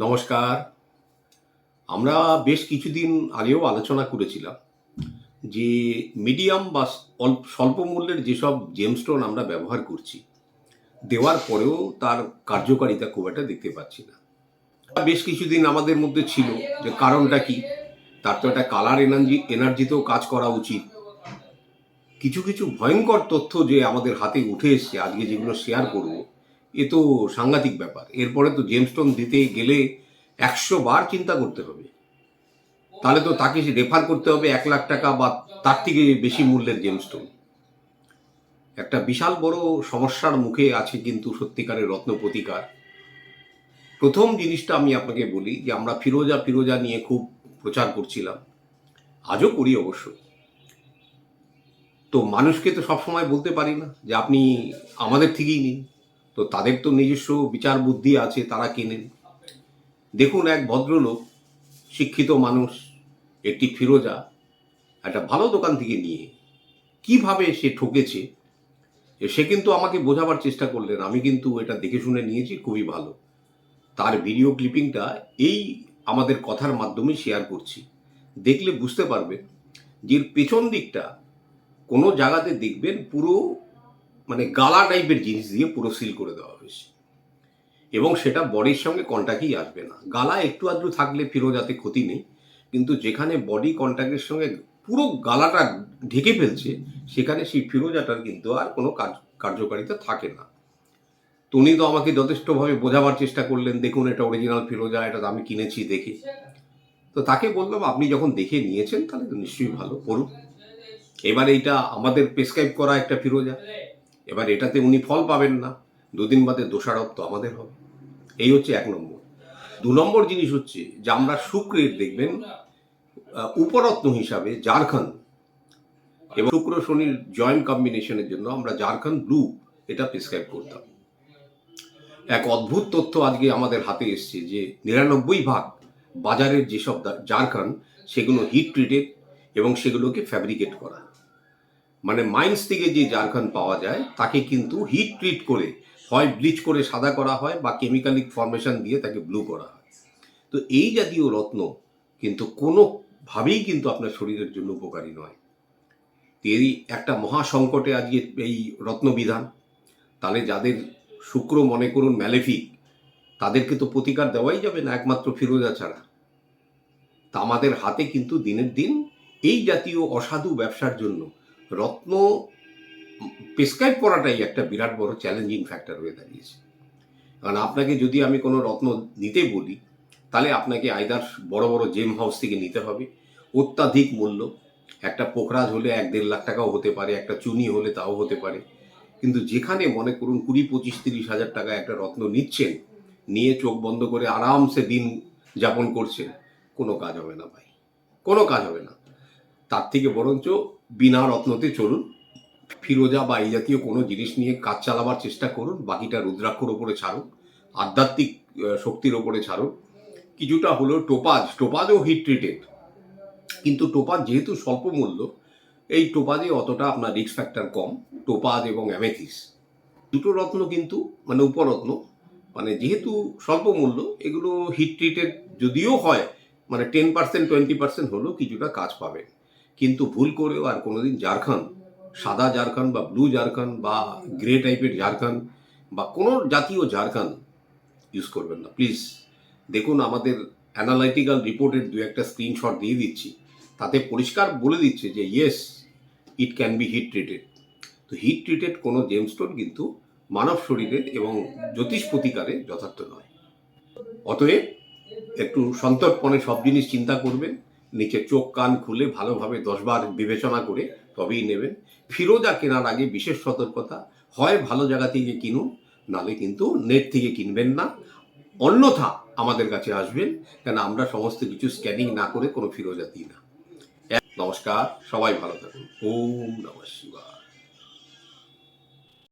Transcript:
নমস্কার। আমরা বেশ কিছুদিন আগেও আলোচনা করেছিলাম যে মিডিয়াম বা স্বল্প মূল্যের যেসব জেমস্টোন আমরা ব্যবহার করছি, দেওয়ার পরেও তার কার্যকারিতা খুব একটা দেখতে পাচ্ছি না। বেশ কিছুদিন আমাদের মধ্যে ছিল যে কারণটা কি? তার তো একটা কালার এনার্জিতেও কাজ করা উচিত। কিছু, কিছু ভয়ঙ্কর তথ্য যে আমাদের হাতে উঠে এসছে আজকে যেগুলো শেয়ার করব, এ তো সাংঘাতিক ব্যাপার। এরপরে তো জেমস্টোন দিতে গেলে ১০০ বার চিন্তা করতে হবে। তাহলে তো তাকে রেফার করতে হবে ১,০০,০০০ বা তার থেকে বেশি মূল্যের জেমস্টোন। একটা বিশাল বড় সমস্যার মুখে আছে কিন্তু সত্যিকারের রত্ন প্রতিকার। প্রথম জিনিসটা আমি আপনাকে বলি যে আমরা ফিরোজা ফিরোজা নিয়ে খুব প্রচার করছিলাম, আজও করি অবশ্য। তো মানুষকে তো সবসময় বলতে পারি না যে আপনি আমাদের থেকেই নিন। তো তাদের তো নিজস্ব বিচার বুদ্ধি আছে, তারা কেনেন। দেখুন, এক ভদ্রলোক, শিক্ষিত মানুষ, একটি ফিরোজা একটা ভালো দোকান থেকে নিয়ে কিভাবে সে ঠকেছে সে কিন্তু আমাকে বোঝাবার চেষ্টা করলেন। আমি কিন্তু এটা দেখে শুনে নিয়েছি, খুবই ভালো। তার ভিডিও ক্লিপিংটা এই আমাদের কথার মাধ্যমে শেয়ার করছি। দেখলে বুঝতে পারবেন যে এর পেছন দিকটা কোনো জায়গাতে দেখবেন পুরো মানে গালা টাইপের জিনিস দিয়ে পুরো সিল করে দেওয়া হয়েছে, এবং সেটা বডির সঙ্গে কন্ট্যাক্টই আসবে না। গালা একটু আধটু থাকলে ফিরোজাতে ক্ষতি নেই, কিন্তু যেখানে বডি কন্ট্যাক্টের সঙ্গে পুরো গালাটা ঢেকে ফেলছে সেখানে সেই ফিরোজাটার কিন্তু আর কোনো কার্যকারিতা থাকে না। তো উনি তো আমাকে যথেষ্টভাবে বোঝাবার চেষ্টা করলেন, দেখুন এটা অরিজিনাল ফিরোজা, এটা আমি কিনেছি দেখে। তো তাকে বললাম, আপনি যখন দেখে নিয়েছেন তাহলে তো নিশ্চয়ই ভালো, পড়ুন। এবার এইটা আমাদের প্রেসক্রাইব করা একটা ফিরোজা, এবার এটাতে উনি ফল পাবেন না, দুদিন বাদে দোষারোপ তো আমাদের হবে। এই হচ্ছে ১ নম্বর। ২ নম্বর জিনিস হচ্ছে যে আমরা শুক্রের দেখবেন উপরত্ন হিসাবে জারখান্ড এবং শুক্র শনির জয়েন্ট কম্বিনেশনের জন্য আমরা জারখান্ড ব্লু এটা প্রেসক্রাইব করতাম। এক অদ্ভুত তথ্য আজকে আমাদের হাতে এসছে যে ৯৯% বাজারের যেসব জারখান্ড সেগুলো হিট ট্রিটেড এবং সেগুলোকে ফ্যাব্রিকেট করা। মানে মাইন্স থেকে যে জারখান্ড পাওয়া যায় তাকে কিন্তু হিট ট্রিট করে হয় ব্লিচ করে সাদা করা হয় বা কেমিক্যালিক ফর্মেশন দিয়ে তাকে ব্লু করা হয়। তো এই জাতীয় রত্ন কিন্তু কোনোভাবেই কিন্তু আপনার শরীরের জন্য উপকারী নয়। এই একটা মহা সংকটে আজকে এই রত্নবিধান। তাহলে যাদের শুক্র মনে করুন ম্যালেফিক, তাদেরকে তো প্রতিকার দেওয়াই যাবে না একমাত্র ফিরোজা ছাড়া। তা আমাদের হাতে কিন্তু দিনের দিন এই জাতীয় অসাধু ব্যবসার জন্য রত্ন প্রেসক্রাইব করাটাই একটা বিরাট বড় চ্যালেঞ্জিং ফ্যাক্টর হয়ে দাঁড়িয়েছে। কারণ আপনাকে যদি আমি কোনো রত্ন নিতে বলি, তাহলে আপনাকে আইদার বড় বড় জেম হাউস থেকে নিতে হবে, অত্যাধিক মূল্য। একটা পোখরাজ হলে ১-১.৫ লাখ টাকাও হতে পারে, একটা চুনি হলে তাও হতে পারে। কিন্তু যেখানে মনে করুন ২০, ২৫, ৩০ হাজার টাকা একটা রত্ন নিচ্ছেন, নিয়ে চোখ বন্ধ করে আরামসে দিন যাপন করছেন, কোনো কাজ হবে না ভাই, কোনো কাজ হবে না। তার থেকে বরঞ্চ বিনা রত্নতে চলুন, ফিরোজা বা এই জাতীয় কোনো জিনিস নিয়ে কাজ চালাবার চেষ্টা করুন, বাকিটা রুদ্রাক্ষর ওপরে ছাড়ুন, আধ্যাত্মিক শক্তির ওপরে ছাড়ুন। কিছুটা হলো টোপাজও হিট ট্রিটেড, কিন্তু টোপাজ যেহেতু স্বল্প মূল্য, এই টোপাজে অতটা আপনার রিস্ক ফ্যাক্টর কম। টোপাজ এবং অ্যামেথিস দুটো রত্ন কিন্তু মানে উপরত্ন, মানে যেহেতু স্বল্প মূল্য, এগুলো হিট ট্রিটেড যদিও হয়, মানে 10% 20% হলেও কিছুটা কাজ পাবে। কিন্তু ভুল করেও আর কোনোদিন জারখান্ড, সাদা জারখান্ড বা ব্লু জারখান্ড বা গ্রে টাইপের জারখান্ড বা কোনো জাতীয় জারখান্ড ইউজ করবেন না প্লিজ। দেখুন, আমাদের অ্যানালাইটিক্যাল রিপোর্টের ২-১টা স্ক্রিনশট দিয়ে দিচ্ছি, তাতে পরিষ্কার বলে দিচ্ছে যে yes, it can be heat treated. তো হিট ট্রিটেড কোনো জেমস্টোন কিন্তু মানব শরীরের এবং জ্যোতিষ প্রতিকারে যথার্থ নয়। অতএব একটু সন্তর্পণে সব জিনিস চিন্তা করবেন, নিচে চোখ কান খুলে ভালোভাবে ১০ বার বিবেচনা করে তবেই নেবেন। ফিরোজা কেনার আগে বিশেষ সতর্কতা, হয় ভালো জায়গা থেকে কিনুন, নালে কিন্তু নেট থেকে কিনবেন না, অন্যথা আমাদের কাছে আসবেন, কেন আমরা সমস্ত কিছু স্ক্যানিং না করে কোনো ফিরোজা দিই না। নমস্কার, সবাই ভালো থাকুন। ওম নমঃ শিবায়।